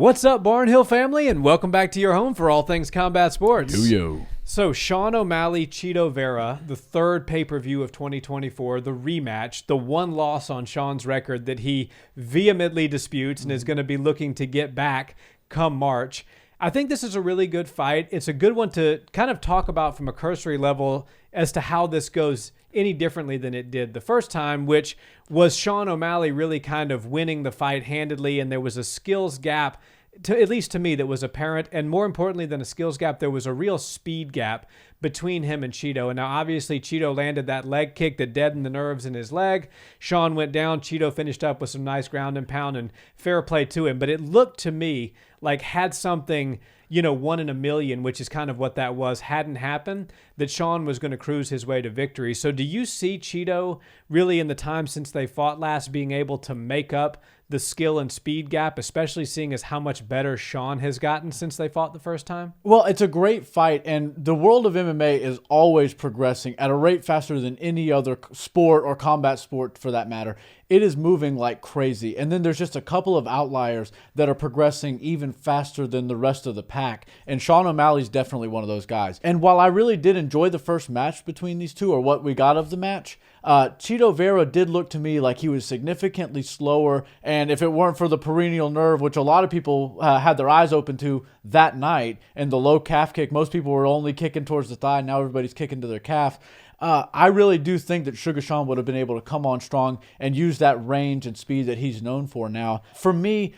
What's up, Barnhill family, and welcome back to your home for all things combat sports. Yo. So, Sean O'Malley, Chito Vera, the third pay-per-view of 2024, the rematch, the one loss on Sean's record that he vehemently disputes and is going to be looking to get back come March. I think this is a really good fight. It's a good one to kind of talk about from a cursory level as to how this goes any differently than it did the first time, which was Sean O'Malley really kind of winning the fight handedly, and there was a skills gap, at least to me, that was apparent. And more importantly than a skills gap, there was a real speed gap between him and Chito. And now obviously Chito landed that leg kick that deadened the nerves in his leg. Sean went down. Chito finished up with some nice ground and pound, and fair play to him. But it looked to me like had something, 1 in a million, which is kind of what that was, hadn't happened, that Sean was going to cruise his way to victory. So do you see Chito really in the time since they fought last being able to make up the skill and speed gap, especially seeing as how much better Sean has gotten since they fought the first time? Well, it's a great fight, and the world of MMA is always progressing at a rate faster than any other sport or combat sport for that matter. It is moving like crazy. And then there's just a couple of outliers that are progressing even faster than the rest of the pack. And Sean O'Malley's definitely one of those guys. And while I really did enjoy the first match between these two, or what we got of the match, Chito Vera did look to me like he was significantly slower. And if it weren't for the perennial nerve, which a lot of people had their eyes open to that night, and the low calf kick, most people were only kicking towards the thigh. Now everybody's kicking to their calf. I really do think that Suga Sean would have been able to come on strong and use that range and speed that he's known for now. For me,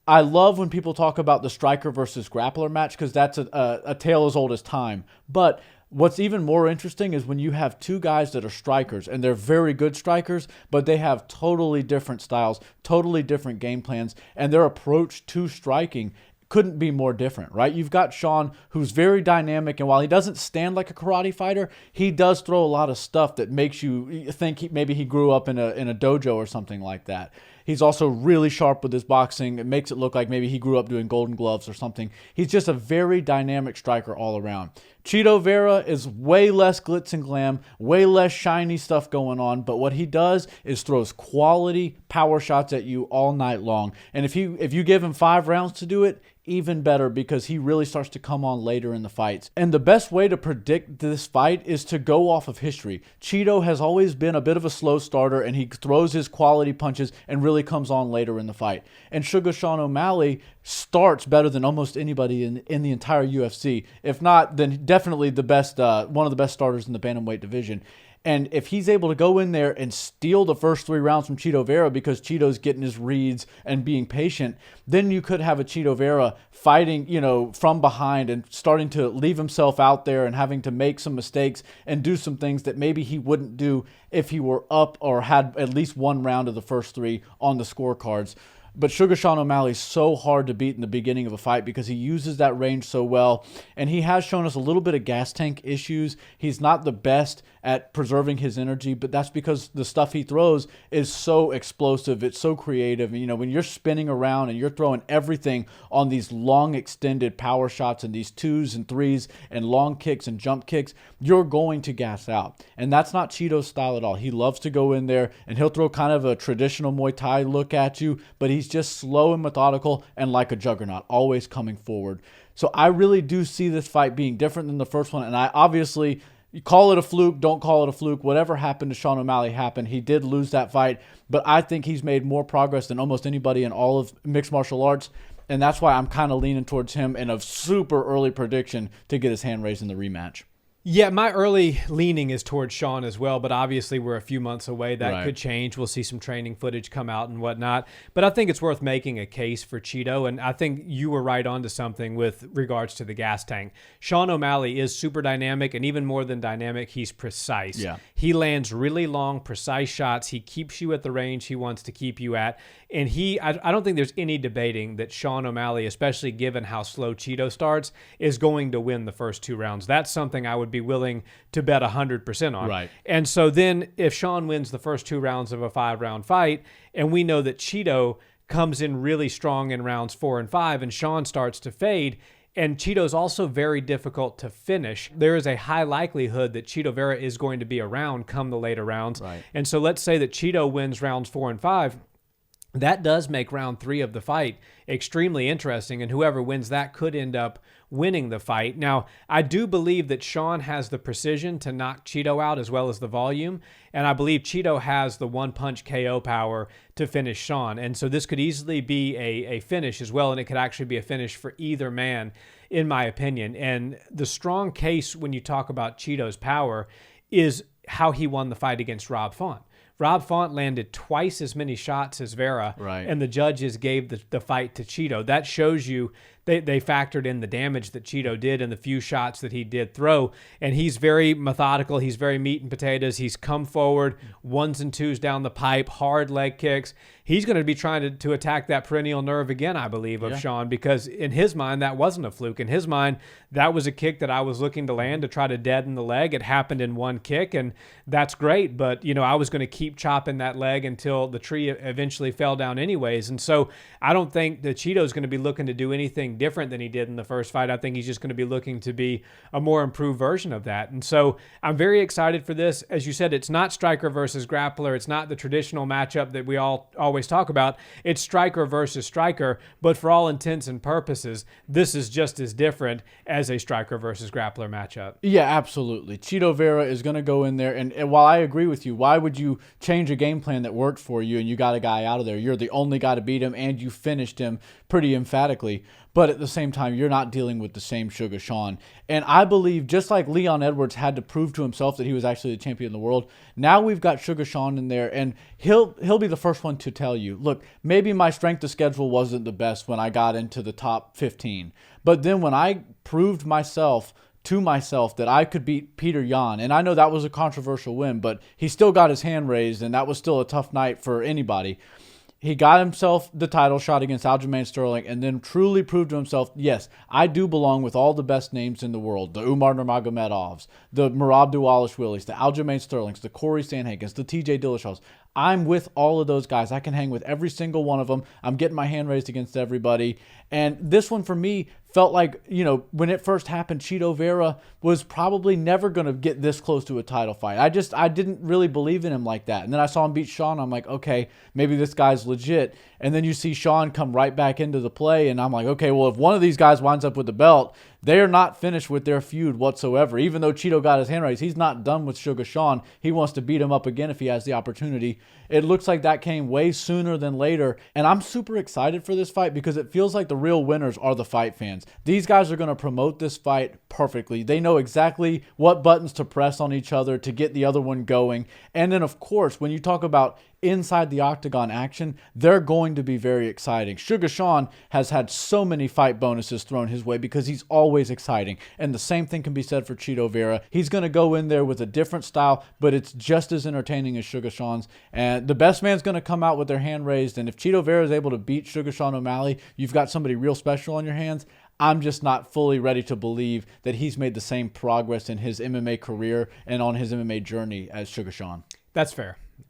I love when people talk about the striker versus grappler match because that's a tale as old as time. But what's even more interesting is when you have two guys that are strikers, and they're very good strikers, but they have totally different styles, totally different game plans, and their approach to striking couldn't be more different, right? You've got Sean, who's very dynamic, and while he doesn't stand like a karate fighter, he does throw a lot of stuff that makes you think maybe he grew up in a dojo or something like that. He's also really sharp with his boxing. It makes it look like maybe he grew up doing Golden Gloves or something. He's just a very dynamic striker all around. Chito Vera is way less glitz and glam, way less shiny stuff going on, but what he does is throws quality power shots at you all night long. And if you give him 5 rounds to do it, even better, because he really starts to come on later in the fights. And the best way to predict this fight is to go off of history. Chito has always been a bit of a slow starter, and he throws his quality punches and really comes on later in the fight. And Suga Sean O'Malley starts better than almost anybody in the entire UFC. If not, then definitely the best, one of the best starters in the bantamweight division. And if he's able to go in there and steal the first 3 rounds from Chito Vera because Chito's getting his reads and being patient, then you could have a Chito Vera fighting, from behind and starting to leave himself out there and having to make some mistakes and do some things that maybe he wouldn't do if he were up or had at least 1 round of the first 3 on the scorecards. But Suga Sean O'Malley is so hard to beat in the beginning of a fight because he uses that range so well. And he has shown us a little bit of gas tank issues. He's not the best at preserving his energy, but that's because the stuff he throws is so explosive. It's so creative. When you're spinning around and you're throwing everything on these long extended power shots and these 2s and 3s and long kicks and jump kicks, you're going to gas out. And that's not Chito's style at all. He loves to go in there and he'll throw kind of a traditional Muay Thai look at you, but he's just slow and methodical and like a juggernaut, always coming forward. So I really do see this fight being different than the first one. And I obviously, you call it a fluke, don't call it a fluke. Whatever happened to Sean O'Malley happened. He did lose that fight, but I think he's made more progress than almost anybody in all of mixed martial arts. And that's why I'm kind of leaning towards him in a super early prediction to get his hand raised in the rematch. Yeah, my early leaning is towards Sean as well, but obviously we're a few months away. That could change. We'll see some training footage come out and whatnot. But I think it's worth making a case for Chito, and I think you were right on to something with regards to the gas tank. Sean O'Malley is super dynamic, and even more than dynamic, he's precise. Yeah. He lands really long, precise shots. He keeps you at the range he wants to keep you at. And I don't think there's any debating that Sean O'Malley, especially given how slow Chito starts, is going to win the first 2 rounds. That's something I would be willing to bet 100% on. Right. And so then if Sean wins the first 2 rounds of a 5-round fight, and we know that Chito comes in really strong in rounds 4 and 5, and Sean starts to fade, and Chito's also very difficult to finish, there is a high likelihood that Chito Vera is going to be around come the later rounds. Right. And so let's say that Chito wins rounds 4 and 5. that does make round 3 of the fight extremely interesting, and whoever wins that could end up winning the fight. Now, I do believe that Sean has the precision to knock Chito out as well as the volume, and I believe Chito has the one-punch KO power to finish Sean, and so this could easily be a finish as well, and it could actually be a finish for either man, in my opinion. And the strong case when you talk about Chito's power is how he won the fight against Rob Font. Rob Font landed twice as many shots as Vera, and the judges gave the fight to Chito. That shows you they factored in the damage that Chito did and the few shots that he did throw. And he's very methodical. He's very meat and potatoes. He's come forward, 1s and 2s down the pipe, hard leg kicks. He's going to be trying to attack that perennial nerve again, I believe, of Sean, because in his mind, that wasn't a fluke. In his mind, that was a kick that I was looking to land to try to deaden the leg. It happened in one kick, and that's great. But, I was going to keep chopping that leg until the tree eventually fell down anyways. And so I don't think that Chito's going to be looking to do anything different than he did in the first fight. I think he's just going to be looking to be a more improved version of that. And so I'm very excited for this. As you said, it's not striker versus grappler. It's not the traditional matchup that we always talk about. It's striker versus striker, but for all intents and purposes, this is just as different as a striker versus grappler matchup. Yeah, absolutely. Chito Vera is going to go in there, and while I agree with you, why would you change a game plan that worked for you and you got a guy out of there? You're the only guy to beat him, and you finished him pretty emphatically. But at the same time, you're not dealing with the same Suga Sean. And I believe, just like Leon Edwards had to prove to himself that he was actually the champion of the world, now we've got Suga Sean in there, and he'll be the first one to tell you, look, maybe my strength of schedule wasn't the best when I got into the top 15. But then when I proved to myself that I could beat Peter Yan, and I know that was a controversial win, but he still got his hand raised, and that was still a tough night for anybody. He got himself the title shot against Aljamain Sterling, and then truly proved to himself, yes, I do belong with all the best names in the world. The Umar Nurmagomedovs, the Merab Dvalishvilis, the Aljamain Sterlings, the Corey Sandhagens, the TJ Dillashaw's. I'm with all of those guys. I can hang with every single one of them. I'm getting my hand raised against everybody. And this one for me felt like, when it first happened, Chito Vera was probably never going to get this close to a title fight. I didn't really believe in him like that. And then I saw him beat Sean. I'm like, okay, maybe this guy's legit. And then you see Sean come right back into the play. And I'm like, okay, well, if one of these guys winds up with the belt, they are not finished with their feud whatsoever. Even though Chito got his hand raised, he's not done with Suga Sean. He wants to beat him up again if he has the opportunity. It looks like that came way sooner than later. And I'm super excited for this fight because it feels like the real winners are the fight fans. These guys are going to promote this fight perfectly. They know exactly what buttons to press on each other to get the other one going. And then, of course, when you talk about inside the octagon action, they're going to be very exciting. Suga Sean has had so many fight bonuses thrown his way because he's always exciting. And the same thing can be said for Chito Vera. He's going to go in there with a different style, but it's just as entertaining as Suga Sean's. And the best man's going to come out with their hand raised. And if Chito Vera is able to beat Suga Sean O'Malley, you've got somebody real special on your hands. I'm just not fully ready to believe that he's made the same progress in his MMA career and on his MMA journey as Suga Sean. That's fair.